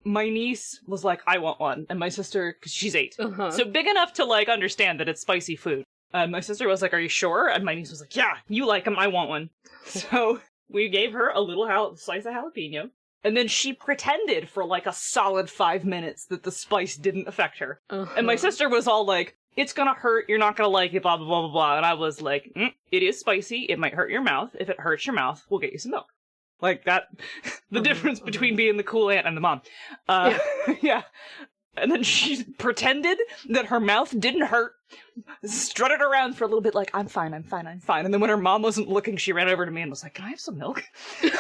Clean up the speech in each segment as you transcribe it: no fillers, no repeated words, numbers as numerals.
my niece was like, I want one. And my sister, because she's 8. So big enough to, like, understand that it's spicy food. My sister was like, are you sure? And my niece was like, yeah, you like them, I want one. So we gave her a little slice of jalapeno. And then she pretended for, like, a solid 5 minutes that the spice didn't affect her. And my sister was all like, it's gonna hurt, you're not gonna like it, blah, blah, blah, blah, blah. And I was like, it is spicy, it might hurt your mouth. If it hurts your mouth, we'll get you some milk. Like, that, the difference between being the cool aunt and the mom. Yeah. And then she pretended that her mouth didn't hurt, strutted around for a little bit like, I'm fine. And then when her mom wasn't looking, she ran over to me and was like, can I have some milk? And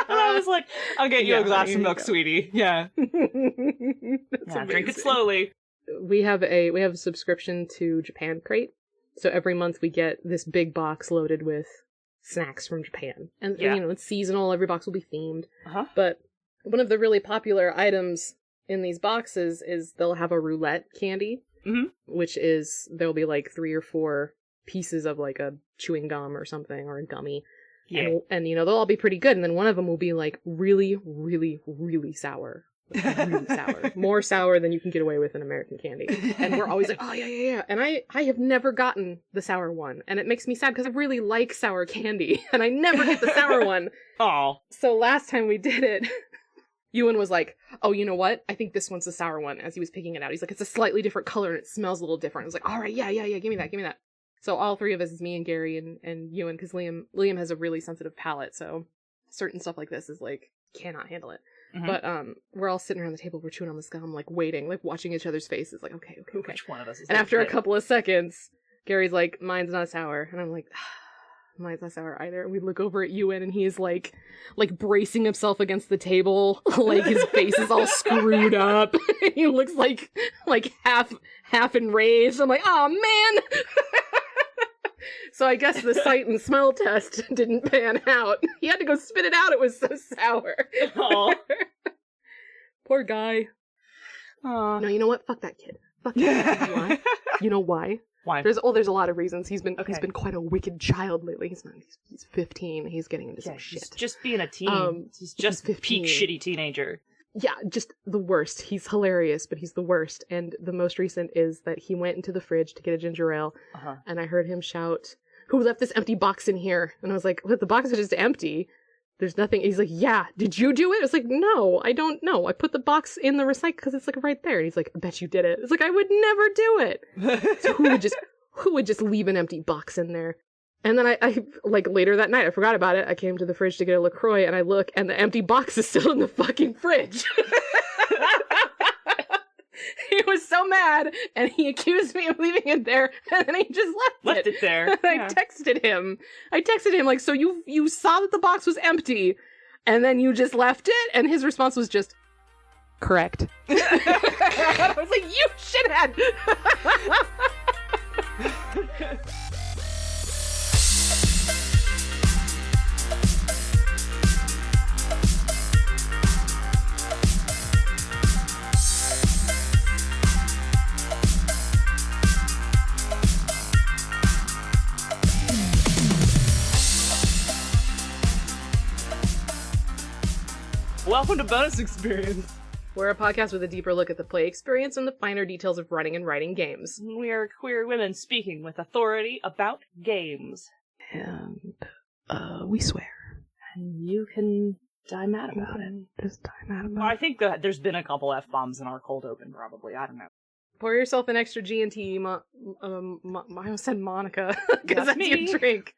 I was like, I'll get you a glass of milk, sweetie. Yeah. Drink it slowly. We have a subscription to Japan Crate. So every month we get this big box loaded with snacks from Japan. And you know, it's seasonal, every box will be themed. But one of the really popular items in these boxes is they'll have a roulette candy, which is, there'll be like 3 or 4 pieces of like a chewing gum or something, or a gummy. And you know, they'll all be pretty good. And then one of them will be like really, really, really sour. Really sour. More sour than you can get away with in American candy. And we're always like, oh yeah. And I have never gotten the sour one. And it makes me sad because I really like sour candy. And I never get the sour one. Oh. So last time we did it, Ewan was like, oh, you know what? I think this one's the sour one, as he was picking it out. He's like, it's a slightly different color and it smells a little different. I was like, all right, yeah, give me that. So all 3 of us is me and Gary and Ewan, because Liam has a really sensitive palate, so certain stuff like this is like, cannot handle it. But we're all sitting around the table, we're chewing on this gum, like waiting, like watching each other's faces, like, okay. Which one of us is and after a couple of seconds, Gary's like, mine's not sour. And I'm like, mine's not sour either. And we look over at Ewan and he is like bracing himself against the table, like his face is all screwed up. He looks like half enraged. I'm like, oh man. So I guess the sight and smell test didn't pan out. He had to go spit it out. It was so sour. Poor guy. No, you know what? Fuck that kid. Fuck that kid. You know why? You know why? Why? There's a lot of reasons. He's been quite a wicked child lately. He's 15. He's getting into some shit. He's just being a teen. He's just peak shitty teenager. Yeah, just the worst. He's hilarious, but he's the worst. And the most recent is that he went into the fridge to get a ginger ale, and I heard him shout, "Who left this empty box in here?" And I was like, "What? The box is just empty. There's nothing." He's like, "Yeah, did you do it?" I was like, "No, I don't know. I put the box in the recycle because it's like right there." And he's like, "I bet you did it." It's like, I would never do it. So who would just leave an empty box in there? And then I like later that night, I forgot about it. I came to the fridge to get a LaCroix, and I look, and the empty box is still in the fucking fridge. He was so mad, and he accused me of leaving it there, and then he just left it there. And I texted him like, so you saw that the box was empty, and then you just left it? And his response was just, correct. I was like, you shithead! Welcome to Bonus Experience. We're a podcast with a deeper look at the play experience and the finer details of running and writing games. We are queer women speaking with authority about games. And, we swear. And you can die mad about it. Just die mad about it. I think that there's been a couple F-bombs in our cold open, probably. I don't know. Pour yourself an extra G&T, I almost said Monica, because that's me. your drink.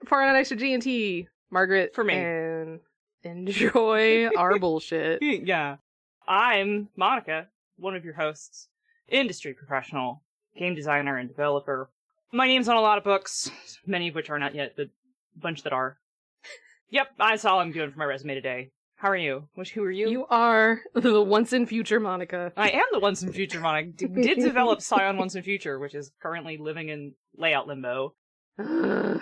Pour an extra G&T, Margaret. For me. And enjoy our bullshit. Yeah. I'm Monica, one of your hosts, industry professional, game designer, and developer. My name's on a lot of books, many of which are not yet, but a bunch that are. Yep, that's all I'm doing for my resume today. How are you? Who are you? You are the once in future Monica. I am the once in future Monica. Did develop Scion Once in Future, which is currently living in layout limbo. God,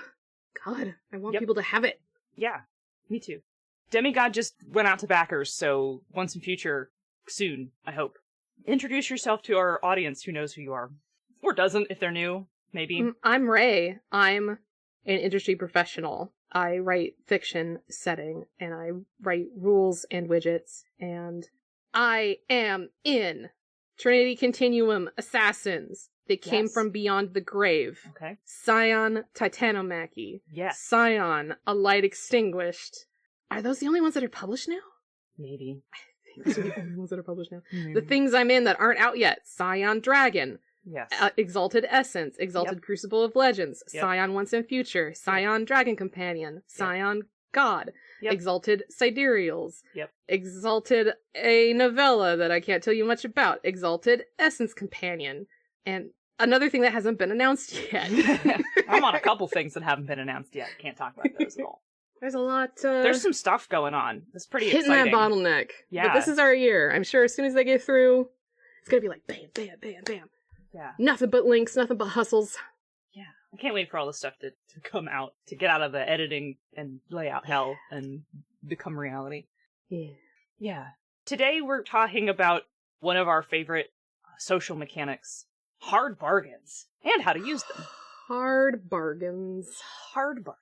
I want people to have it. Yeah, me too. Demigod just went out to backers, so once in future, soon, I hope. Introduce yourself to our audience who knows who you are. Or doesn't, if they're new, maybe. I'm Ray. I'm an industry professional. I write fiction setting, and I write rules and widgets, and I am in Trinity Continuum Assassins. They came from beyond the grave. Okay. Scion Titanomachy. Yes. Scion, A Light Extinguished. Are those the only ones that are published now? Maybe. I think those are the only ones that are published now. Maybe. The things I'm in that aren't out yet. Scion Dragon. Yes. Exalted Essence. Exalted Crucible of Legends. Scion Once and Future. Scion Dragon Companion. Scion God. Exalted Sidereals. Exalted a novella that I can't tell you much about. Exalted Essence Companion. And another thing that hasn't been announced yet. I'm on a couple things that haven't been announced yet. Can't talk about those at all. There's a lot. There's some stuff going on. It's pretty hitting exciting. That bottleneck. Yeah. But this is our year. I'm sure as soon as they get through, it's gonna be like bam, bam, bam, bam. Yeah. Nothing but links, nothing but hustles. Yeah. I can't wait for all this stuff to come out, to get out of the editing and layout hell and become reality. Yeah. Yeah. Today we're talking about one of our favorite social mechanics, hard bargains, and how to use them. Hard bargains. Hard bargains.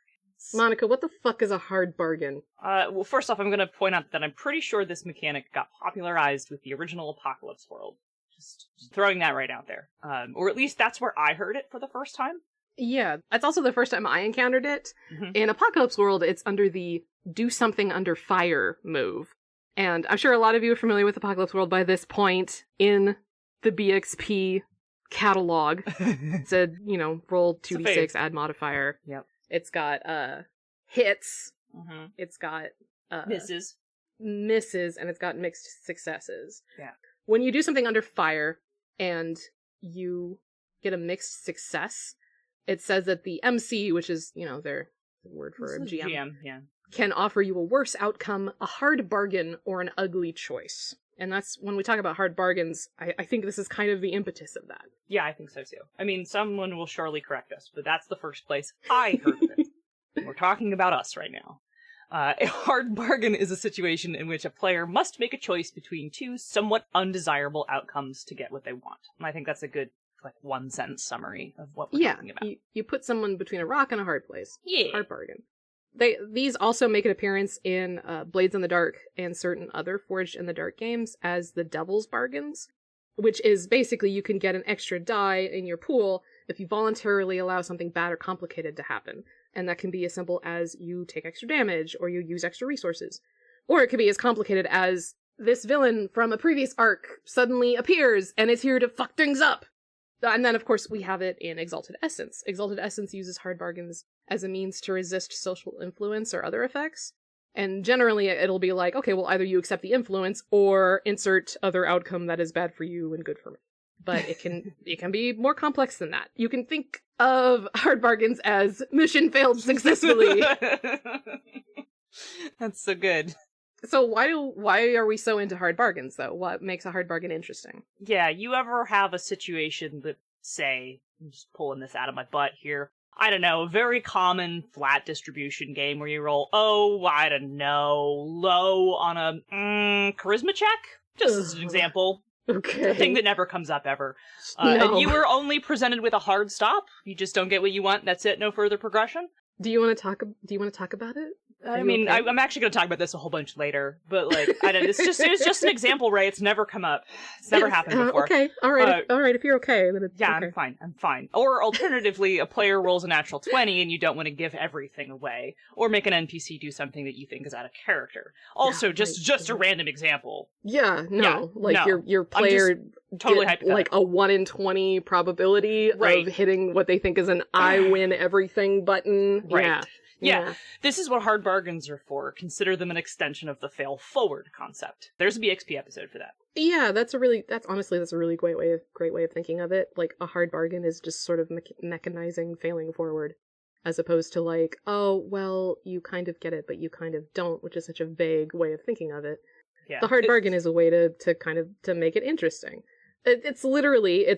Monica, what the fuck is a hard bargain? Well, first off, I'm going to point out that I'm pretty sure this mechanic got popularized with the original Apocalypse World. Just throwing that right out there. Or at least that's where I heard it for the first time. Yeah, that's also the first time I encountered it. Mm-hmm. In Apocalypse World, it's under the do something under fire move. And I'm sure a lot of you are familiar with Apocalypse World by this point in the BXP catalog. It's a, roll 2d6, add modifier. Yep. It's got, hits. Mm-hmm. It's got, misses, and it's got mixed successes. Yeah. When you do something under fire and you get a mixed success, it says that the MC, which is, their word for a GM, can offer you a worse outcome, a hard bargain, or an ugly choice. And that's, when we talk about hard bargains, I think this is kind of the impetus of that. Yeah, I think so too. I mean, someone will surely correct us, but that's the first place I heard of it. We're talking about us right now. A hard bargain is a situation in which a player must make a choice between two somewhat undesirable outcomes to get what they want. And I think that's a good, one-sentence summary of what we're talking about. You put someone between a rock and a hard place. Yeah. Hard bargain. These also make an appearance in Blades in the Dark and certain other Forged in the Dark games as the Devil's Bargains, which is basically you can get an extra die in your pool if you voluntarily allow something bad or complicated to happen. And that can be as simple as you take extra damage, or you use extra resources. Or it could be as complicated as this villain from a previous arc suddenly appears and is here to fuck things up. And then, of course, we have it in Exalted Essence. Exalted Essence uses hard bargains as a means to resist social influence or other effects. And generally, it'll be like, okay, well, either you accept the influence or insert other outcome that is bad for you and good for me. But it can be more complex than that. You can think of hard bargains as mission failed successfully. That's so good. So why are we so into hard bargains, though? What makes a hard bargain interesting? Yeah, you ever have a situation that, say, I'm just pulling this out of my butt here, I don't know, a very common flat distribution game where you roll, low on a charisma check? Just as an example. Okay. A thing that never comes up ever. No. And you were only presented with a hard stop. You just don't get what you want. That's it. No further progression. Do you want to talk about it? I mean, okay? I'm actually going to talk about this a whole bunch later, but I don't. It's just an example, Ray. It's never come up. It's never happened before. Okay, all right. If you're okay, then it's okay. I'm fine. Or alternatively, a player rolls a natural 20 and you don't want to give everything away, or make an NPC do something that you think is out of character. Also, just a random example. Yeah, no, your player totally like a 1 in 20 probability of hitting what they think is an I win everything button. Right. Yeah, this is what hard bargains are for. Consider them an extension of the fail forward concept. There's a BXP episode for that. Yeah, that's a really great way of thinking of it. Like, a hard bargain is just sort of mechanizing failing forward, as opposed to like, oh, well, you kind of get it, but you kind of don't, which is such a vague way of thinking of it. Yeah. The hard bargain is a way to make it interesting. It's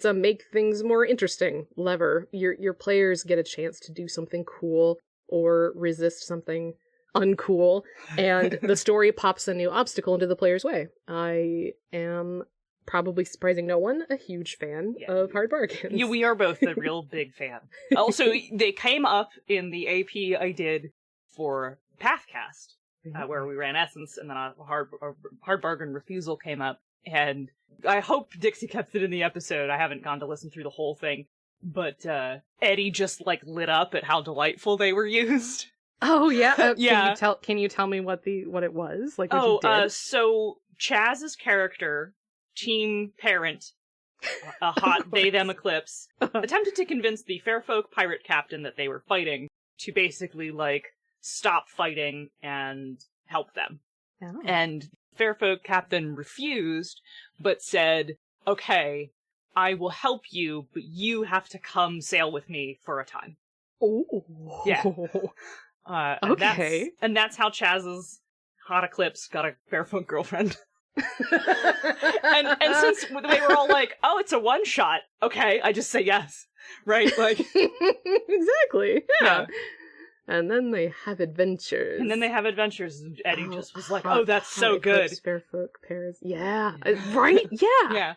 a make things more interesting lever. Your players get a chance to do something cool or resist something uncool, and the story pops a new obstacle into the player's way. I am, probably surprising no one, a huge fan of hard bargains. Yeah, we are both a real big fan. Also, they came up in the AP I did for Pathcast, where we ran Essence, and then a hard bargain refusal came up. And I hope Dixie kept it in the episode. I haven't gone to listen through the whole thing. But Eddie just, like, lit up at how delightful they were used. Oh, yeah? Yeah. Can you tell me what it was? Like, what you did? So Chaz's character, Team Parent, a hot they-them eclipse, attempted to convince the Fairfolk pirate captain that they were fighting to basically, like, stop fighting and help them. Oh. And Fairfolk captain refused, but said, okay, I will help you, but you have to come sail with me for a time. Oh. Yeah. Okay. And that's how Chaz's hot eclipse got a Fairfolk girlfriend. and since they were all like, oh, it's a one-shot, okay, I just say yes. Right? Like exactly. Yeah. And then they have adventures. And Eddie just was like, oh, that's so good. Fairfolk pairs. Yeah. Right? Yeah. Yeah.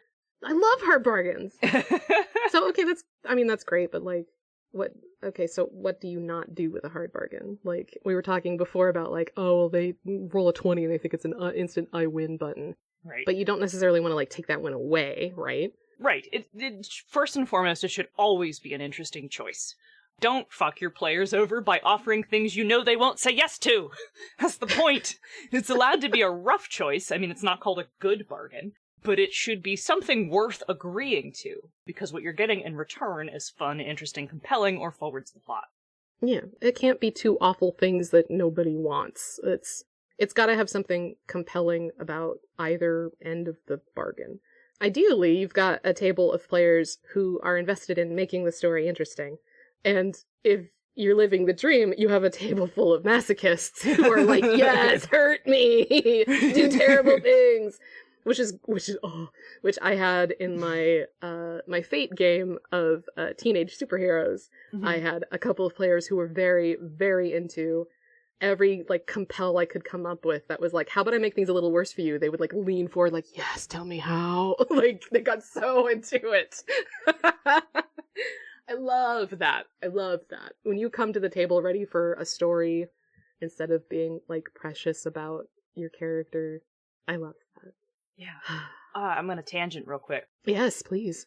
I love hard bargains. So, okay, that's great, but, like, so what do you not do with a hard bargain? Like, we were talking before about, like, oh, well, they roll a 20 and they think it's an instant I win button. Right. But you don't necessarily want to, like, take that one away, right? Right. It first and foremost, it should always be an interesting choice. Don't fuck your players over by offering things you know they won't say yes to. That's the point. It's allowed to be a rough choice. I mean, it's not called a good bargain, but it should be something worth agreeing to, because what you're getting in return is fun, interesting, compelling, or forwards the plot. Yeah, it can't be two awful things that nobody wants. It's gotta have something compelling about either end of the bargain. Ideally, you've got a table of players who are invested in making the story interesting. And if you're living the dream, you have a table full of masochists who are like, yes, hurt me, do terrible things. Which I had in my my Fate game of teenage superheroes. Mm-hmm. I had a couple of players who were very, very into every, like, compel I could come up with that was like, how about I make things a little worse for you? They would, like, lean forward like, yes, tell me how. Like, they got so into it. I love that. When you come to the table ready for a story instead of being, like, precious about your character, I love that. Yeah. I'm gonna tangent real quick. Yes, please.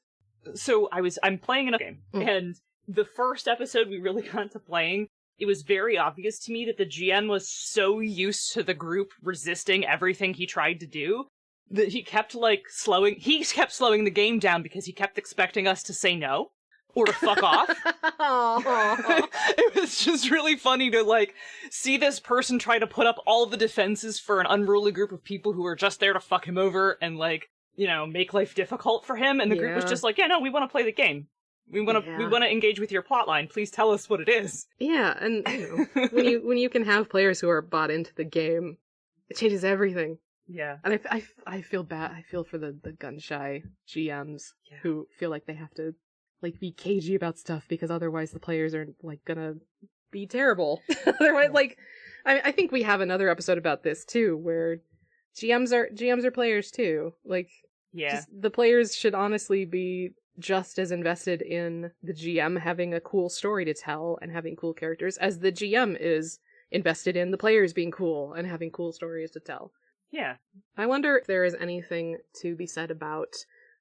So I'm playing a game, and the first episode we really got to playing, it was very obvious to me that the GM was so used to the group resisting everything he tried to do that he kept slowing the game down because he kept expecting us to say no or to fuck off. It was just really funny to, see this person try to put up all the defenses for an unruly group of people who are just there to fuck him over and, make life difficult for him. And the group was just like, yeah, no, we want to play the game. We want to engage with your plotline. Please tell us what it is. Yeah, and when you can have players who are bought into the game, it changes everything. Yeah. And I feel bad. I feel for the gun-shy GMs who feel like they have to be cagey about stuff because otherwise the players are gonna be terrible. Otherwise, I think we have another episode about this too, where GMs are players too. The players should honestly be just as invested in the GM having a cool story to tell and having cool characters as the GM is invested in the players being cool and having cool stories to tell. Yeah. I wonder if there is anything to be said about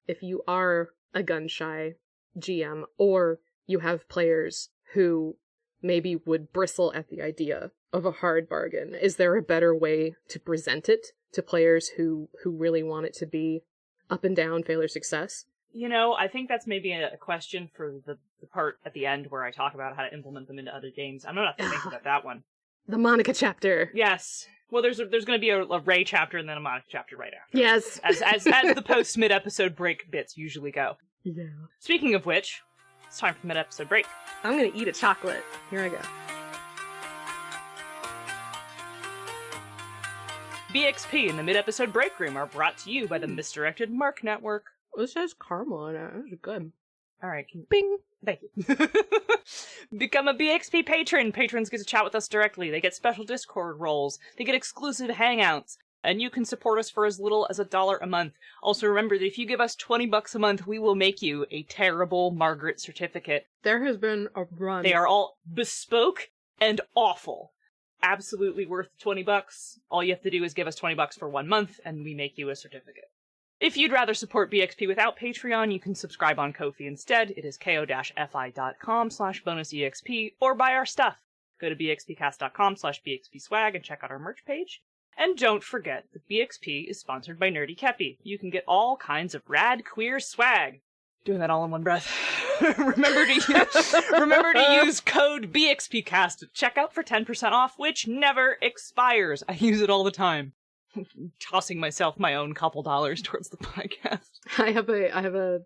if you are a gun-shy GM or you have players who maybe would bristle at the idea of a hard bargain. Is there a better way to present it to players who really want it to be up and down, failure, success? I think that's maybe a question for the part at the end where I talk about how to implement them into other games. I'm not thinking about that one. The Monica chapter. Yes. Well, there's going to be a Ray chapter and then a Monica chapter right after. Yes. As the post-mid-episode break bits usually go. Yeah. Speaking of which, it's time for mid-episode break. I'm going to eat a chocolate. Here I go. BXP and the mid-episode break room are brought to you by the Misdirected Mark Network. This has caramel in it. This is good. All right. Bing. Thank you. Become a BXP patron. Patrons get to chat with us directly. They get special Discord roles. They get exclusive hangouts. And you can support us for as little as $1 a month. Also remember that if you give us $20 a month, we will make you a terrible Margaret certificate. There has been a run. They are all bespoke and awful. absolutely worth $20. All you have to do is give us $20 for 1 month, and we make you a certificate. If you'd rather support BXP without Patreon, you can subscribe on Ko-fi instead. It is ko-fi.com/bonusexp, or buy our stuff. Go to bxpcast.com/bxpswag and check out our merch page. And don't forget that BXP is sponsored by Nerdy Kepi. You can get all kinds of rad queer swag. Doing that all in one breath. Remember to use code BXPcast at checkout for 10% off, which never expires. I use it all the time. Tossing myself my own couple dollars towards the podcast. I have a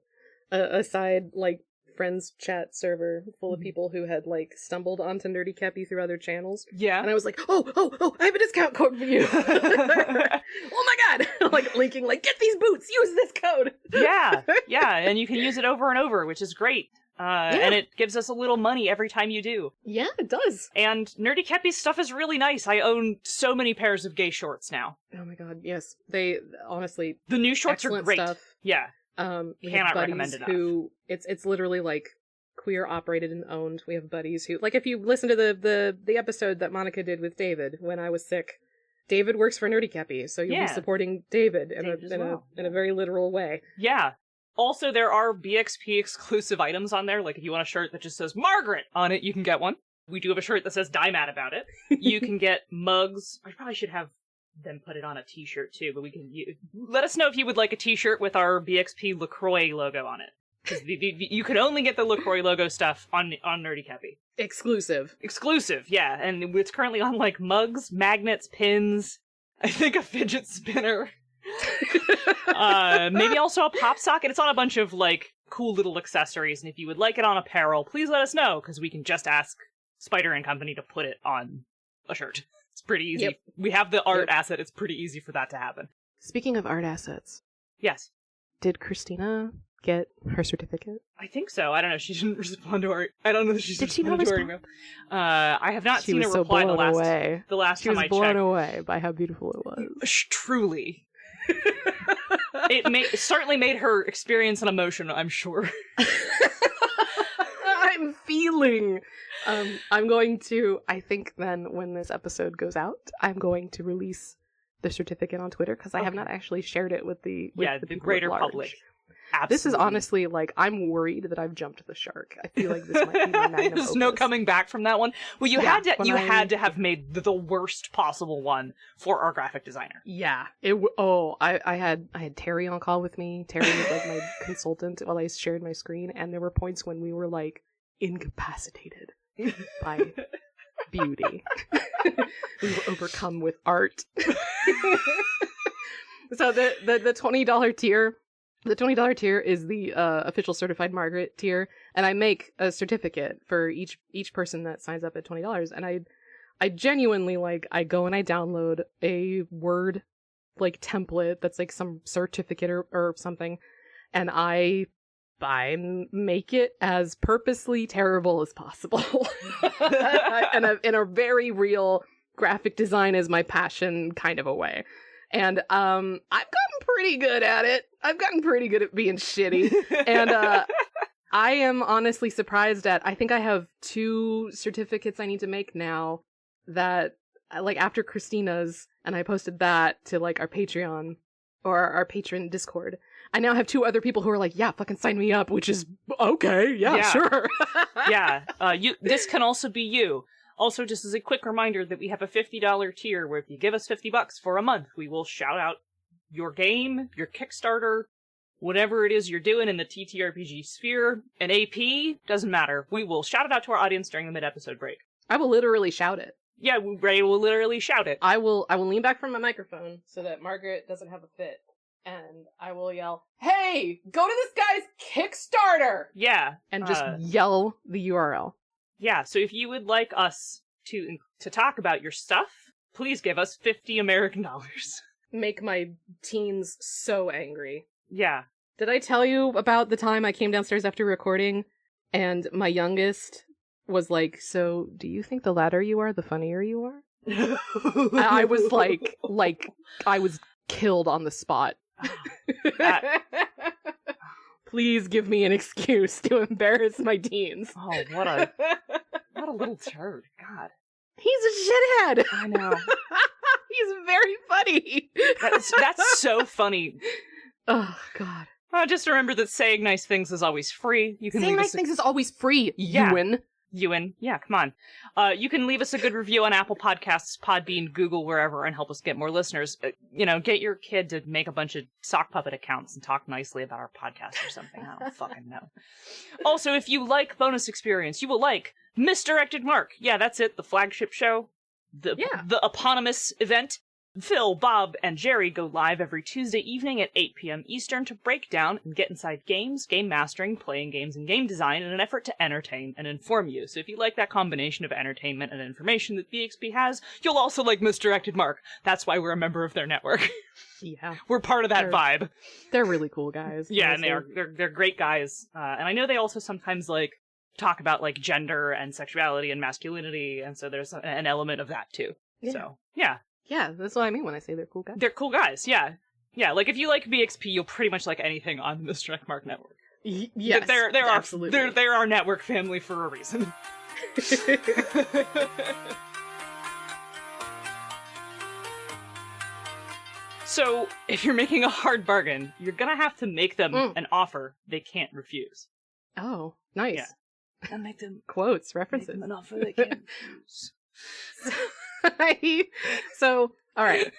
side, like, friends chat server full of people who had, like, stumbled onto Nerdy Kepi through other channels. Yeah. And I was like, oh, I have a discount code for you. Oh my god! Like, linking, like, get these boots, use this code! Yeah, and you can use it over and over, which is great. And it gives us a little money every time you do. Yeah, it does. And Nerdy Kepi's stuff is really nice. I own so many pairs of gay shorts now. Oh my god, yes. They, honestly, the new shorts are great. Stuff. Yeah. We Cannot have buddies recommend enough. who, it's literally, like, queer operated and owned. We have buddies who, like, if you listen to the episode that Monica did with David when I was sick, David works for Nerdy Kepi, so you'll be supporting David in a very literal way. Yeah. Also, there are BXP exclusive items on there. Like, if you want a shirt that just says Margaret on it, you can get one. We do have a shirt that says Die Mad About It. You can get mugs. I probably should have them put it on a t-shirt too, but let us know if you would like a t-shirt with our BXP LaCroix logo on it. Because you can only get the LaCroix logo stuff on Nerdy Kepi. Exclusive, yeah. And it's currently on, like, mugs, magnets, pins, I think a fidget spinner. Maybe also a pop socket. It's on a bunch of, like, cool little accessories, and if you would like it on apparel, please let us know, because we can just ask Spider & Company to put it on a shirt. It's pretty easy. Yep. We have the art asset. It's pretty easy for that to happen. Speaking of art assets. Yes. Did Christina get her certificate? I think so. I don't know. She didn't respond to our... I don't know if she's responded to our email. I have not seen a reply the last time I checked. She was blown away by how beautiful it was. Truly. It certainly made her experience an emotion, I'm sure. I'm feeling. I'm going to, I think then when this episode goes out, I'm going to release the certificate on Twitter, because I have not actually shared it with the greater public. Absolutely. This is honestly, like, I'm worried that I've jumped the shark. I feel like this might be my magnum There's opus. no coming back from that one. Well, you had to have made the worst possible one for our graphic designer. Yeah. I had Terry on call with me. Terry was, like, my consultant while I shared my screen, and there were points when we were, like, incapacitated by beauty. We were overcome with art. So the $20 tier. The $20 tier is the official certified Margaret tier, and I make a certificate for each person that signs up at $20. And I genuinely, like, I go and I download a Word, like, template that's like some certificate or something, and I make it as purposely terrible as possible. in a very real graphic design is my passion kind of a way. And I've gotten pretty good at it. I've gotten pretty good at being shitty. And I am honestly surprised at, I think I have 2 certificates I need to make now that, like, after Christina's, and I posted that to, like, our Patreon or our patron Discord. I now have 2 other people who are like, yeah, fucking sign me up, which is okay. Yeah. Sure. Yeah. This can also be you. Also, just as a quick reminder that we have a $50 tier where if you give us $50 for a month, we will shout out your game, your Kickstarter, whatever it is you're doing in the TTRPG sphere. An AP, doesn't matter. We will shout it out to our audience during the mid-episode break. I will literally shout it. Yeah, Ray will literally shout it. I will lean back from my microphone so that Margaret doesn't have a fit. And I will yell, hey, go to this guy's Kickstarter! Yeah. And just yell the URL. Yeah, so if you would like us to talk about your stuff, please give us $50 American. Make my teens so angry. Yeah. Did I tell you about the time I came downstairs after recording and my youngest was like, so do you think the louder you are, the funnier you are? I was like, I was killed on the spot. Please give me an excuse to embarrass my teens. Oh, what a little turd. God. He's a shithead. I know. He's very funny. That's so funny. Oh, God. Just remember that saying nice things is always free. You can saying nice things is always free, Ewan. Ewan. Yeah, come on. You can leave us a good review on Apple Podcasts, Podbean, Google, wherever, and help us get more listeners. Get your kid to make a bunch of sock puppet accounts and talk nicely about our podcast or something. I don't fucking know. Also, if you like Bonus Experience, you will like Misdirected Mark. Yeah, that's it. The flagship show. The eponymous event. Phil, Bob, and Jerry go live every Tuesday evening at 8 p.m. Eastern to break down and get inside games, game mastering, playing games, and game design in an effort to entertain and inform you. So if you like that combination of entertainment and information that BXP has, you'll also like Misdirected Mark. That's why we're a member of their network. Yeah. We're part of that vibe. They're really cool guys. Yeah, honestly. And they're great guys. And I know they also sometimes talk about gender and sexuality and masculinity, and so there's an element of that too. Yeah. So, yeah. Yeah, that's what I mean when I say they're cool guys. They're cool guys, yeah. Yeah, if you like BXP, you'll pretty much like anything on the Misdirect Mark network. Yes, absolutely. They're our network family for a reason. So, if you're making a hard bargain, you're gonna have to make them an offer they can't refuse. Oh, nice. Yeah. And make them quotes, references. Make them an offer they can't refuse. So, all right.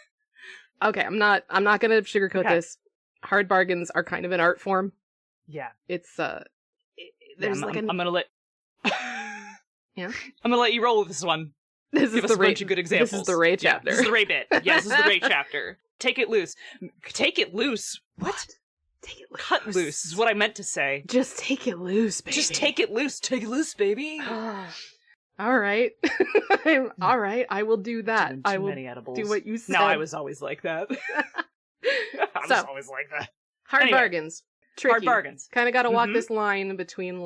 Okay, I'm not gonna sugarcoat this. Hard bargains are kind of an art form. Yeah. It's there's I'm gonna let Yeah. I'm gonna let you roll with this one. This Give is us a bunch of good examples. This is the Ray chapter. This is the Ray bit. Yes, this is the Ray chapter. Take it loose. Take it loose. What? Take it loose. Cut loose is what I meant to say. Just take it loose, baby. Just take it loose. Take it loose, baby. All right. All right. I will do that. I will do what you said. No, I was always like that. I was always like that. Hard bargains. Tricky. Hard bargains. Kind of got to walk this line between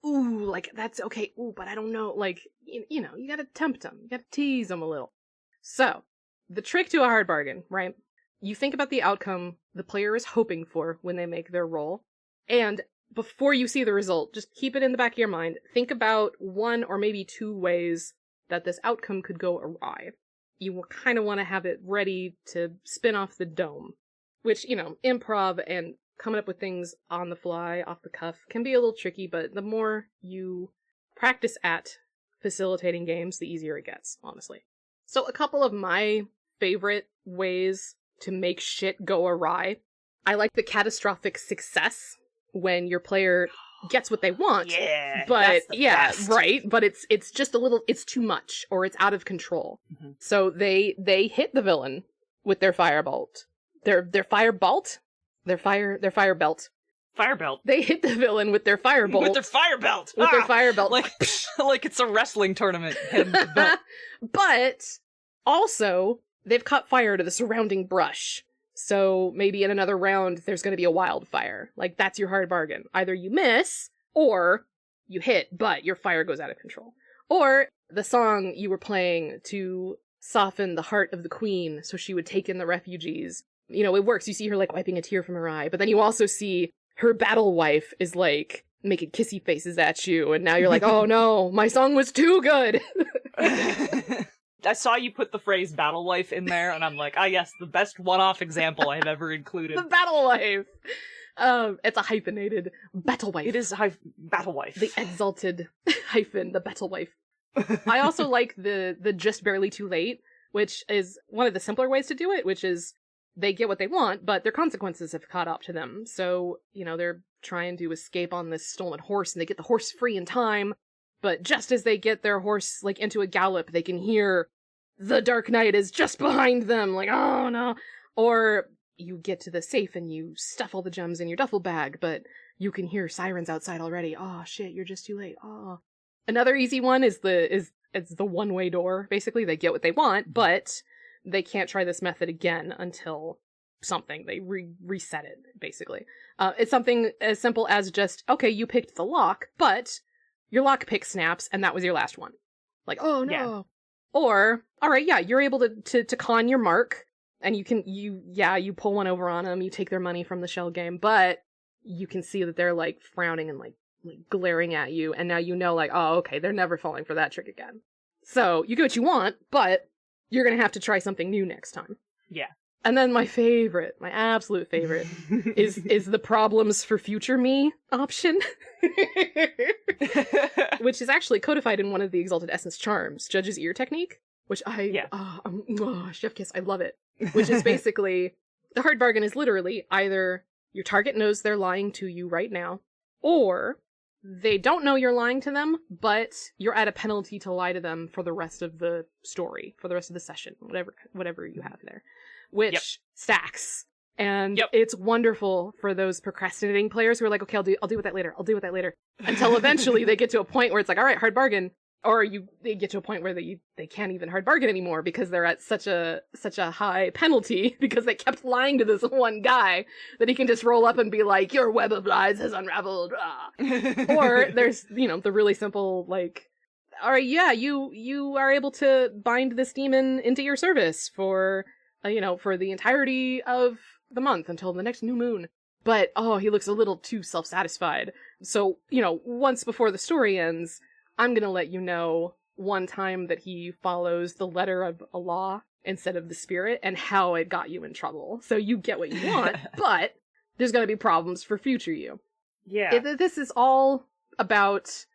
ooh, that's okay. Ooh, but I don't know. You got to tempt them. You got to tease them a little. So, the trick to a hard bargain, right? You think about the outcome the player is hoping for when they make their roll, and before you see the result, just keep it in the back of your mind. Think about one or maybe two ways that this outcome could go awry. You will kind of want to have it ready to spin off the dome, which, improv and coming up with things on the fly, off the cuff, can be a little tricky, but the more you practice at facilitating games, the easier it gets, honestly. So a couple of my favorite ways to make shit go awry. I like the catastrophic success, when your player gets what they want. Yeah. But best. Right. But it's just it's too much, or it's out of control. Mm-hmm. So they hit the villain with their firebolt. Their firebolt? Their firebelt. Firebelt. They hit the villain with their firebolt. With their firebelt. With their firebelt. Like it's a wrestling tournament. But also, they've caught fire to the surrounding brush. So maybe in another round, there's going to be a wildfire. That's your hard bargain. Either you miss, or you hit, but your fire goes out of control. Or the song you were playing to soften the heart of the queen so she would take in the refugees. It works. You see her, wiping a tear from her eye. But then you also see her battle wife is, making kissy faces at you. And now you're like, oh no, my song was too good. I saw you put the phrase battle wife in there, and I'm like, yes, the best one-off example I've ever included. The battle wife! It's a hyphenated battle wife. It is battle wife. The exalted hyphen, the battle wife. I also like the just barely too late, which is one of the simpler ways to do it, which is they get what they want, but their consequences have caught up to them. So, they're trying to escape on this stolen horse, and they get the horse free in time. But just as they get their horse, into a gallop, they can hear the Dark Knight is just behind them, oh no. Or you get to the safe and you stuff all the gems in your duffel bag, but you can hear sirens outside already. Oh shit, you're just too late. Oh. Another easy one is it's the one-way door. Basically, they get what they want, but they can't try this method again until something. They reset it, basically. It's something as simple as just, okay, you picked the lock, but your lockpick snaps, and that was your last one. Oh no. Yeah. Or, alright, yeah, you're able to con your mark, and you pull one over on them, you take their money from the shell game, but you can see that they're, frowning and, glaring at you, and now oh, okay, they're never falling for that trick again. So you get what you want, but you're gonna have to try something new next time. Yeah. And then my absolute favorite, is the problems for future me option. Which is actually codified in one of the Exalted Essence charms, Judge's Ear technique, which chef kiss, I love it. Which is basically, the hard bargain is literally either your target knows they're lying to you right now, or they don't know you're lying to them, but you're at a penalty to lie to them for the rest of the story, for the rest of the session, whatever you have there. Which stacks. And it's wonderful for those procrastinating players who are like, okay, I'll deal with that later. Until eventually they get to a point where it's like, all right, hard bargain. Or they get to a point where they can't even hard bargain anymore because they're at such a high penalty because they kept lying to this one guy that he can just roll up and be like, your web of lies has unraveled. Or there's, the really simple, like, all right, yeah, you are able to bind this demon into your service for the entirety of the month until the next new moon. But, he looks a little too self-satisfied. So, once before the story ends, I'm gonna let you know one time that he follows the letter of a law instead of the spirit and how it got you in trouble. So you get what you want, but there's gonna be problems for future you. Yeah. This is all about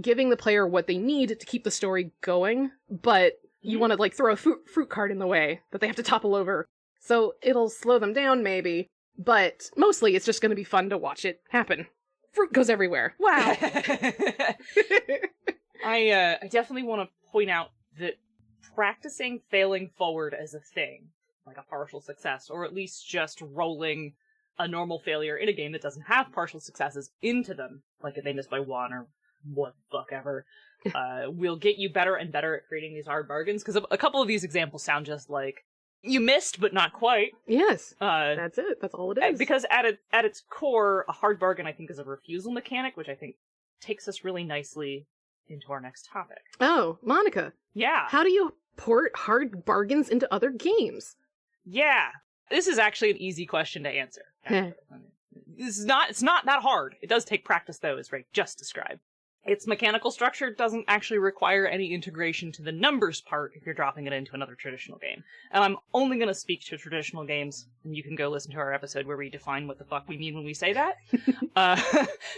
giving the player what they need to keep the story going, but you want to, like, throw a fruit cart in the way that they have to topple over. So it'll slow them down, maybe, but mostly it's just going to be fun to watch it happen. Fruit goes everywhere. Wow! I definitely want to point out that practicing failing forward as a thing, like a partial success, or at least just rolling a normal failure in a game that doesn't have partial successes into them, like if they miss by one or what the fuck ever, will get you better and better at creating these hard bargains, because a couple of these examples sound just like, you missed, but not quite. Yes, that's it. That's all it is. Because at its core, a hard bargain, I think, is a refusal mechanic, which I think takes us really nicely into our next topic. Oh, Monica. Yeah. How do you port hard bargains into other games? Yeah. This is actually an easy question to answer. It's not that hard. It does take practice, though, as Ray just described. Its mechanical structure doesn't actually require any integration to the numbers part if you're dropping it into another traditional game. And I'm only going to speak to traditional games, and you can go listen to our episode where we define what the fuck we mean when we say that.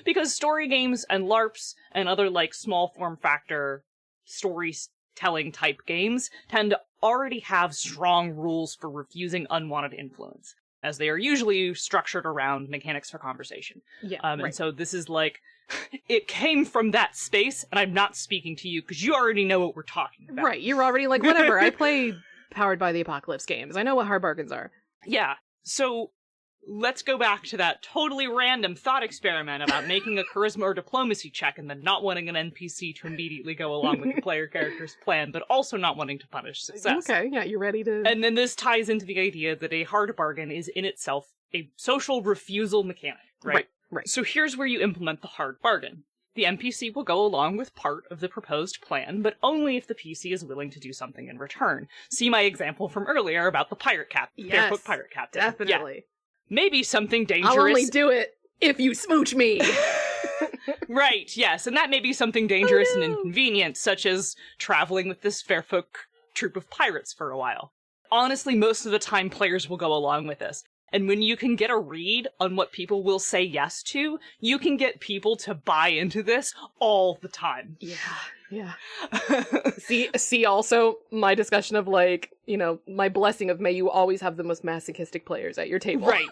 Because story games and LARPs and other, like, small form factor storytelling type games tend to already have strong rules for refusing unwanted influence, as they are usually structured around mechanics for conversation. Yeah, And so this is like, it came from that space, and I'm not speaking to you because you already know what we're talking about. Right, you're already like, whatever, I play Powered by the Apocalypse games. I know what hard bargains are. Yeah, so let's go back to that totally random thought experiment about making a charisma or diplomacy check and then not wanting an NPC to immediately go along with the player character's plan, but also not wanting to punish success. Okay, yeah, you're ready to... And then this ties into the idea that a hard bargain is in itself a social refusal mechanic, right? Right. So here's where you implement the hard bargain. The NPC will go along with part of the proposed plan, but only if the PC is willing to do something in return. See my example from earlier about the pirate captain, barefoot pirate captain. Definitely. Yeah. Maybe something dangerous. I'll only do it if you smooch me. Right, yes, and that may be something dangerous and inconvenient, such as traveling with this fairfolk troop of pirates for a while. Honestly, most of the time players will go along with this. And when you can get a read on what people will say yes to, you can get people to buy into this all the time. Yeah. See also my discussion of, like, my blessing of may you always have the most masochistic players at your table. Right.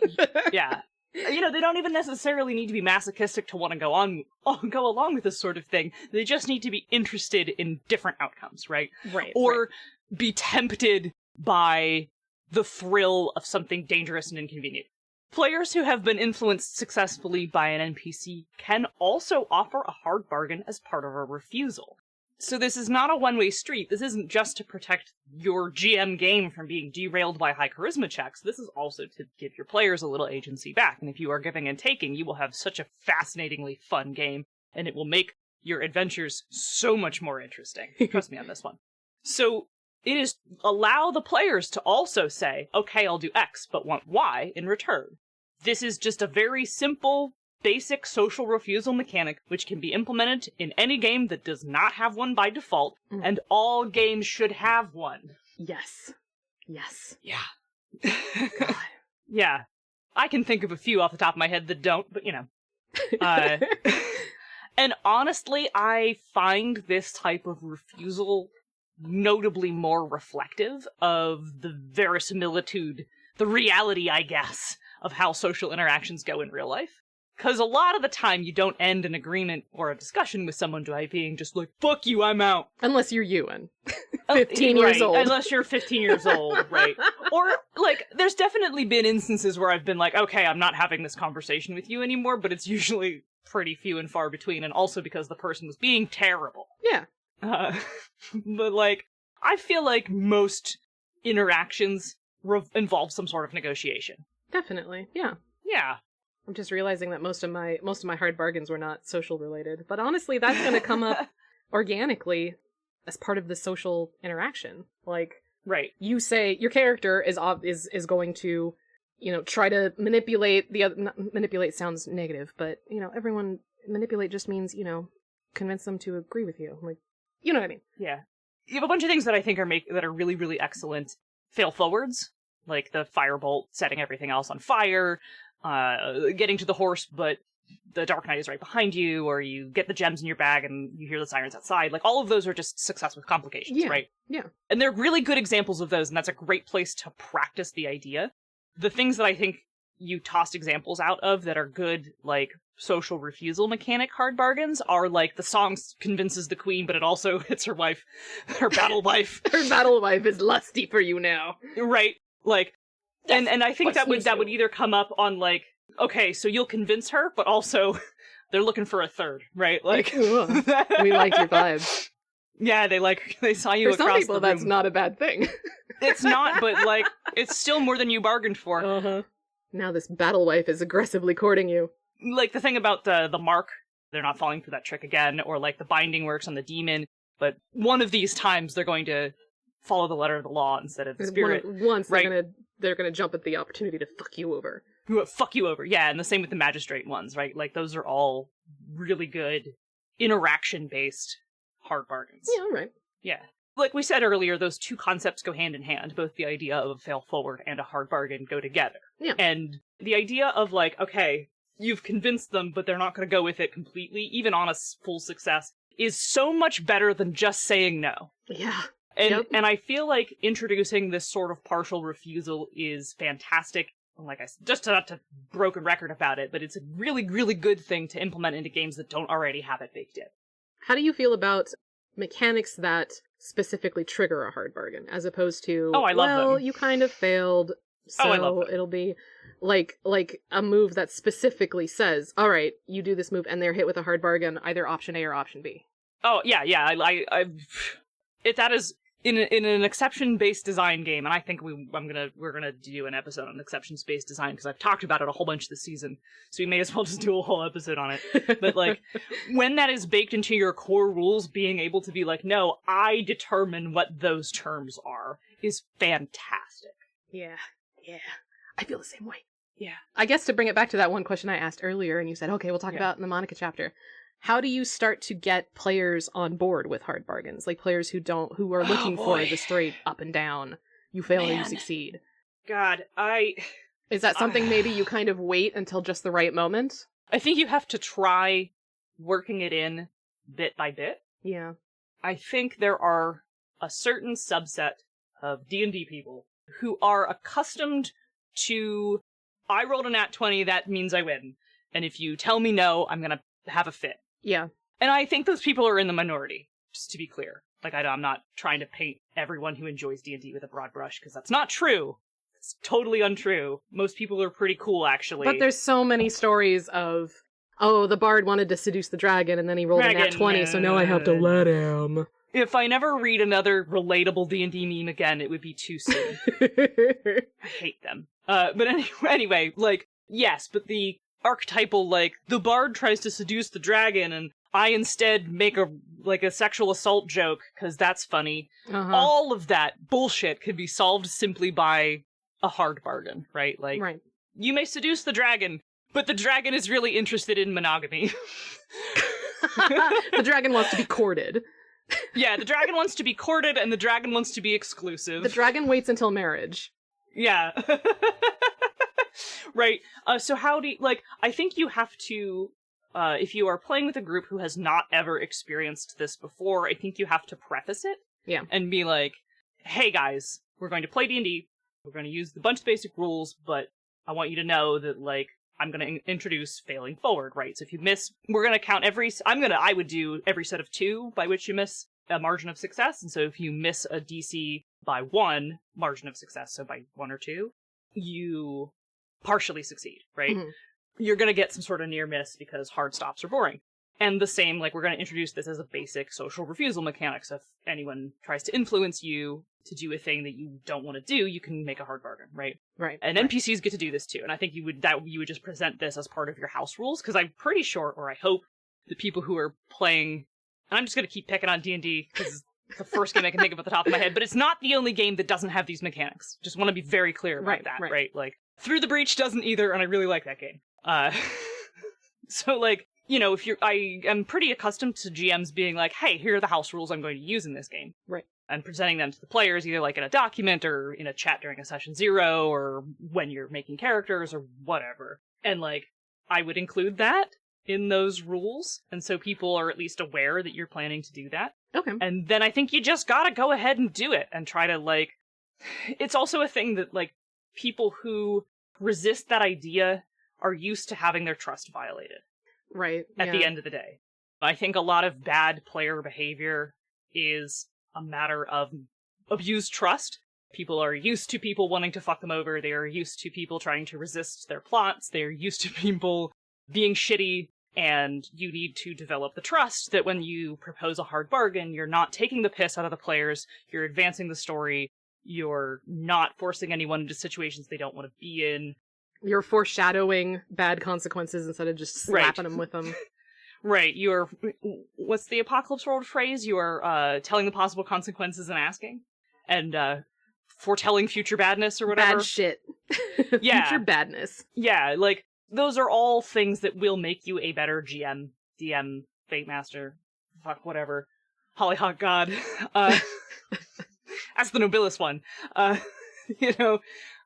Yeah. They don't even necessarily need to be masochistic to want to go along with this sort of thing. They just need to be interested in different outcomes, right? Right. Or be tempted by the thrill of something dangerous and inconvenient. Players who have been influenced successfully by an NPC can also offer a hard bargain as part of a refusal. So this is not a one-way street. This isn't just to protect your GM game from being derailed by high charisma checks. This is also to give your players a little agency back. And if you are giving and taking, you will have such a fascinatingly fun game, and it will make your adventures so much more interesting. Trust me on this one. So it is allow the players to also say, okay, I'll do X, but want Y in return. This is just a very simple basic social refusal mechanic which can be implemented in any game that does not have one by default, and all games should have one. Yes. Yes. Yeah. God. Yeah. I can think of a few off the top of my head that don't, but you know. And honestly, I find this type of refusal notably more reflective of the verisimilitude, the reality, I guess, of how social interactions go in real life. Because a lot of the time you don't end an agreement or a discussion with someone by being just like, fuck you, I'm out. Unless you're Ewan. 15 years old. Unless you're 15 years old, right? Or, like, there's definitely been instances where I've been like, okay, I'm not having this conversation with you anymore, but it's usually pretty few and far between, and also because the person was being terrible. Yeah. But, like, I feel like most interactions involve some sort of negotiation. Definitely, yeah. Yeah. I'm just realizing that most of my hard bargains were not social related, but honestly, that's going to come up organically as part of the social interaction. Like, right. You say your character is going to, try to manipulate the other. Manipulate sounds negative, but everyone manipulate just means convince them to agree with you. Like, you know what I mean? Yeah. You have a bunch of things that I think that are really, really excellent fail forwards, like the firebolt setting everything else on fire, getting to the horse, but the Dark Knight is right behind you, or you get the gems in your bag and you hear the sirens outside. Like, all of those are just success with complications, right? Yeah. And they're really good examples of those, and that's a great place to practice the idea. The things that I think you tossed examples out of that are good, like, social refusal mechanic hard bargains are, like, the song convinces the queen, but it also hits her wife, her battle wife. Her battle wife is lusty for you now. Right. Like, yes, and I think that would either come up on, like, okay, so you'll convince her, but also they're looking for a third, right? Like, we like your vibe. Yeah, they saw you across the room. For some people, that's not a bad thing. It's not, but, like, it's still more than you bargained for. Uh-huh. Now this battle wife is aggressively courting you. Like, the thing about the mark, they're not falling for that trick again, or, like, the binding works on the demon, but one of these times they're going to follow the letter of the law instead of the spirit. Once they're gonna jump at the opportunity to fuck you over. Fuck you over, yeah, and the same with the magistrate ones, right? Like, those are all really good interaction-based hard bargains. Yeah, right. Yeah. Like we said earlier, those two concepts go hand in hand. Both the idea of a fail forward and a hard bargain go together. Yeah. And the idea of, like, okay, you've convinced them, but they're not going to go with it completely, even on a full success, is so much better than just saying no. Yeah. And I feel like introducing this sort of partial refusal is fantastic. Like I said, just not to broken record about it, but it's a really, really good thing to implement into games that don't already have it baked in. How do you feel about mechanics that specifically trigger a hard bargain, as opposed to, I love them. You kind of failed, so I love them. It'll be like a move that specifically says, all right, you do this move, and they're hit with a hard bargain, either option A or option B. Oh, yeah. That is in an exception-based design game, and I think we're gonna do an episode on exceptions-based design, because I've talked about it a whole bunch this season, so we may as well just do a whole episode on it. But, like, when that is baked into your core rules, being able to be like, no, I determine what those terms are, is fantastic. Yeah. I feel the same way. Yeah. I guess to bring it back to that one question I asked earlier, and you said, okay, we'll talk about in the Monica chapter. How do you start to get players on board with hard bargains? Like, players who are looking for the straight up and down, you fail or you succeed. God, Is that something maybe you kind of wait until just the right moment? I think you have to try working it in bit by bit. Yeah. I think there are a certain subset of D&D people who are accustomed to, I rolled a nat 20, that means I win. And if you tell me no, I'm gonna have a fit. Yeah. And I think those people are in the minority, just to be clear. Like, I'm not trying to paint everyone who enjoys D&D with a broad brush, because that's not true. It's totally untrue. Most people are pretty cool, actually. But there's so many stories of, the bard wanted to seduce the dragon, and then he rolled a nat 20, so now I have to let him. If I never read another relatable D&D meme again, it would be too soon. I hate them. But anyway, like, yes, but the archetypal, like, the bard tries to seduce the dragon, and I instead make a sexual assault joke, because that's funny. Uh-huh. All of that bullshit could be solved simply by a hard bargain, right? Like, right. You may seduce the dragon, But the dragon is really interested in monogamy. The dragon wants to be courted. Yeah, the dragon wants to be courted, and the dragon wants to be exclusive. The dragon waits until marriage. Yeah. Right. So how do you, like, I think you have to, if you are playing with a group who has not ever experienced this before, I think you have to preface it. Yeah. And be like, hey guys, we're going to play D&D. We're going to use the bunch of basic rules, but I want you to know that, like, I'm going to introduce failing forward, right? So if you miss, we're going to count I would do every set of 2 by which you miss a margin of success. And so if you miss a DC by 1 margin of success, so by 1 or 2, you partially succeed, right? Mm-hmm. You're going to get some sort of near miss because hard stops are boring. And the same, like, we're going to introduce this as a basic social refusal mechanic. So if anyone tries to influence you to do a thing that you don't want to do, you can make a hard bargain, right? Right. And NPCs get to do this too. And I think you would just present this as part of your house rules, because I'm pretty sure, or I hope, the people who are playing, and I'm just going to keep picking on D&D because it's the first game I can think of at the top of my head, but it's not the only game that doesn't have these mechanics. Just want to be very clear about that, right? Like, Through the Breach doesn't either, and I really like that game. So, like, you know, I am pretty accustomed to GMs being like, hey, here are the house rules I'm going to use in this game. Right. And presenting them to the players, either like in a document or in a chat during a session 0 or when you're making characters or whatever. And, like, I would include that in those rules. And so people are at least aware that you're planning to do that. Okay. And then I think you just gotta go ahead and do it and try to, like, it's also a thing that, like, people who resist that idea are used to having their trust violated. Right. At the end of the day. I think a lot of bad player behavior is a matter of abused trust. People are used to people wanting to fuck them over. They are used to people trying to resist their plots. They are used to people being shitty, and you need to develop the trust that when you propose a hard bargain, you're not taking the piss out of the players, you're advancing the story, you're not forcing anyone into situations they don't want to be in. You're foreshadowing bad consequences instead of just slapping them with them. Right. You're, what's the Apocalypse World phrase? You are telling the possible consequences and asking. And foretelling future badness or whatever. Bad shit. Yeah. Future badness. Yeah, like, those are all things that will make you a better GM, DM, Fate Master, fuck, whatever. Hollyhock God. That's the nobilest one. You know,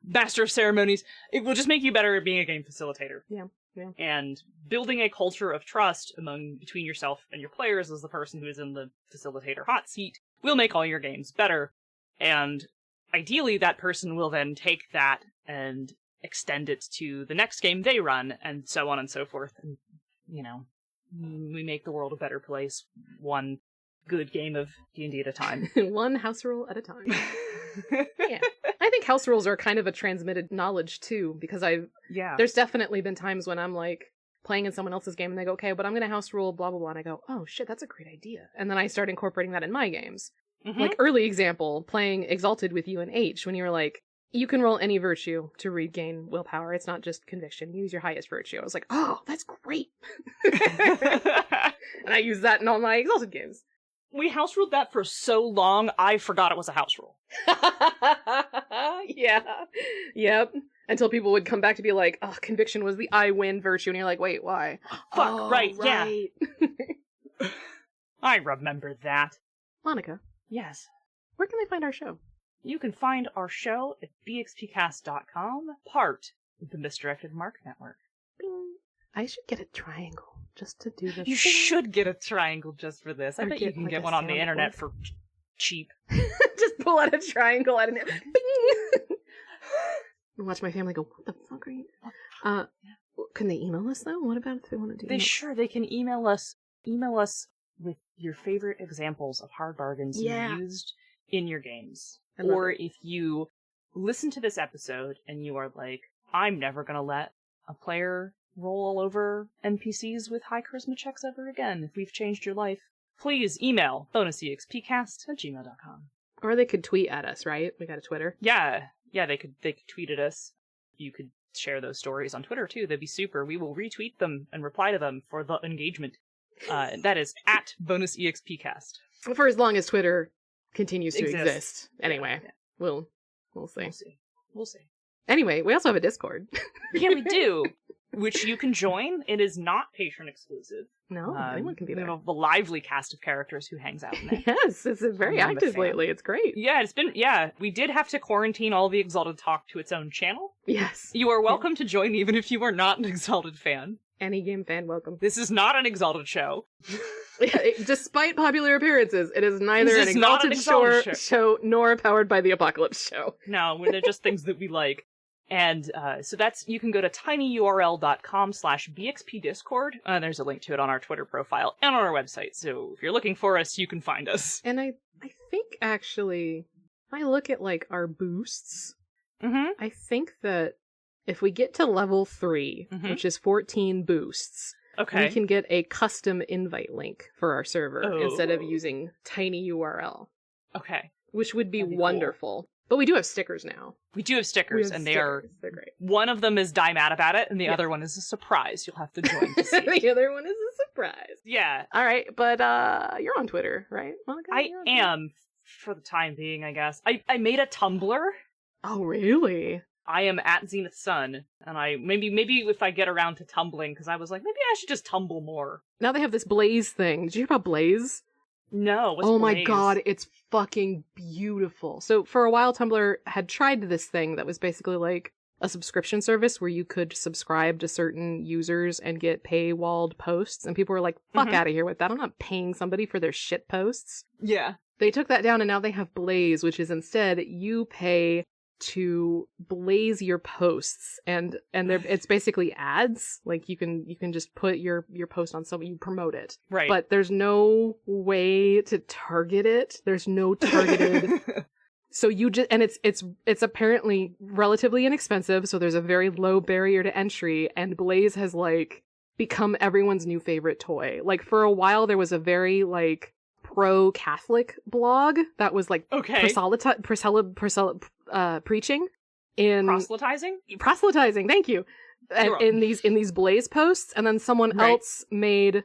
Master of Ceremonies. It will just make you better at being a game facilitator. Yeah. Yeah. And building a culture of trust between yourself and your players as the person who is in the facilitator hot seat will make all your games better. And ideally, that person will then take that and extend it to the next game they run, and so on and so forth. And, you know, we make the world a better place, one good game of D&D at a time. One house rule at a time. Yeah. I think house rules are kind of a transmitted knowledge, too, because there's definitely been times when I'm, like, playing in someone else's game, and they go, okay, but I'm gonna house rule, blah, blah, blah, and I go, oh, shit, that's a great idea. And then I start incorporating that in my games. Mm-hmm. Like, early example, playing Exalted with you and H, when you were like, you can roll any virtue to regain willpower. It's not just conviction. Use your highest virtue. I was like, oh, that's great. And I use that in all my Exalted games. We house ruled that for so long, I forgot it was a house rule. Yeah. Yep. Until people would come back to be like, oh, conviction was the I win virtue. And you're like, wait, why? Fuck, oh, right, yeah. I remember that. Monica. Yes. Where can they find our show? You can find our show at bxpcast.com, part of the Misdirected Mark Network. Bing. I should get a triangle just to do this. You should get a triangle just for this. I bet you can get one on the internet for cheap. Just pull out a triangle out of it. Bing! And watch my family go, what the fuck are you doing? Can they email us, though? What about if they want to do They can email us. Email us with your favorite examples of hard bargains you used in your games. Or if you listen to this episode and you are like, I'm never going to let a player roll all over NPCs with high charisma checks ever again. If we've changed your life, please email bonusexpcast@gmail.com. Or they could tweet at us, right? We got a Twitter. Yeah, they could tweet at us. You could share those stories on Twitter too. That'd be super. We will retweet them and reply to them for the engagement. That is at bonusexpcast. For as long as Twitter continues to exist. Anyway, yeah. We'll see. We'll see. Anyway, we also have a Discord. Yeah, we do. which you can join. It is not patron exclusive. No, anyone can be there. We have a lively cast of characters who hangs out in there. Yes, it's very active lately. It's great. Yeah, we did have to quarantine all the Exalted Talk to its own channel. Yes. You are welcome to join even if you are not an Exalted fan. Any game fan, welcome. This is not an Exalted show. Despite popular appearances, it is neither an Exalted show nor powered by the Apocalypse show. No, they're just things that we like. And so you can go to tinyurl.com/BXP Discord. There's a link to it on our Twitter profile and on our website. So if you're looking for us, you can find us. And I think, actually, if I look at, like, our boosts, I think that if we get to level 3, which is 14 boosts, we can get a custom invite link for our server instead of using tinyurl. Okay. Which would be wonderful. Cool. But we do have stickers now. We do have stickers, they're great. One of them is Die Mad About It, and the other one is a surprise. You'll have to join to see. The other one is a surprise. Yeah. All right, but you're on Twitter, right, Monica? I am, for the time being, I guess. I made a Tumblr. Oh, really? I am at Zenith Sun, and maybe if I get around to tumbling, because I was like, maybe I should just tumble more. Now they have this Blaze thing. Did you hear about Blaze? No, what's Oh Blaze? My god, it's fucking beautiful. So for a while, Tumblr had tried this thing that was basically like a subscription service where you could subscribe to certain users and get paywalled posts, and people were like, fuck out of here with that. I'm not paying somebody for their shit posts. Yeah. They took that down, and now they have Blaze, which is instead you pay to blaze your posts, and it's basically ads. Like you can just put your post on something, you promote it, right? But there's no way to target it. There's no targeted. So you just, and it's apparently relatively inexpensive. So there's a very low barrier to entry, and Blaze has like become everyone's new favorite toy. Like for a while there was a very like pro-Catholic blog that was like preaching in proselytizing. Thank you. In these Blaze posts, and then someone else made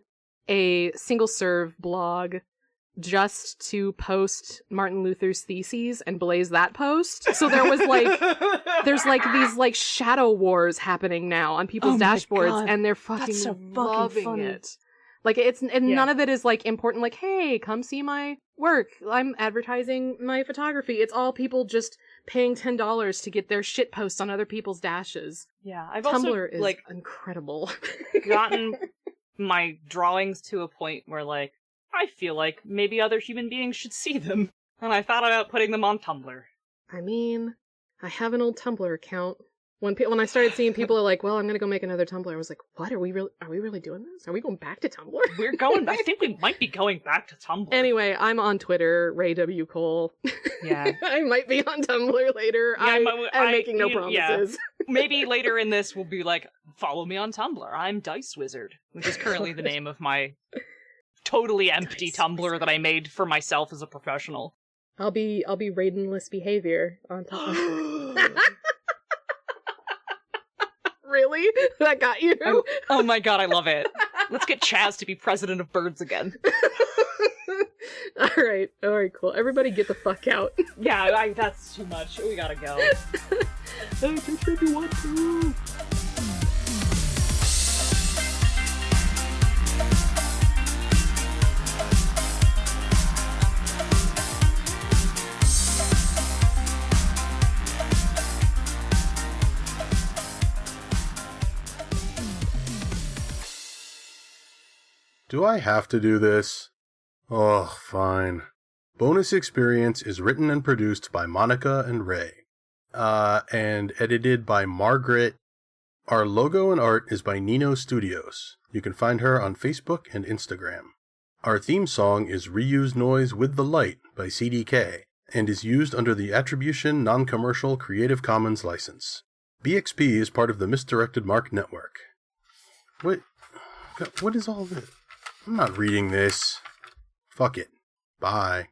a single serve blog just to post Martin Luther's theses and blaze that post. So there was like, there's like these like shadow wars happening now on people's dashboards, and they're fucking loving it. Like none of it is like important. Like, hey, come see my work. I'm advertising my photography. It's all people just paying $10 to get their shit posts on other people's dashes. Yeah, I've Tumblr also is like incredible. gotten my drawings to a point where like I feel like maybe other human beings should see them, and I thought about putting them on Tumblr. I mean, I have an old Tumblr account. When I started seeing people are like, well, I'm gonna go make another Tumblr, I was like, what? Are we really doing this? Are we going back to Tumblr? We're going back. I think we might be going back to Tumblr. Anyway, I'm on Twitter, Ray W. Cole. Yeah. I might be on Tumblr later. I'm making no promises. Yeah. Maybe later in this we'll be like, follow me on Tumblr. I'm Dice Wizard, which is currently the name of my totally empty Tumblr that I made for myself as a professional. I'll be Raidenless Behavior on Tumblr. Really? That got you? Oh my god, I love it. Let's get Chaz to be president of Birds again. Alright, cool. Everybody get the fuck out. Yeah, that's too much. We gotta go. Contribute one too. Do I have to do this? Oh, fine. Bonus Experience is written and produced by Monica and Ray. And edited by Margaret. Our logo and art is by Nino Studios. You can find her on Facebook and Instagram. Our theme song is Reuse Noise with the Light by CDK, and is used under the Attribution Non-Commercial Creative Commons license. BXP is part of the Misdirected Mark Network. What is all this? I'm not reading this. Fuck it. Bye.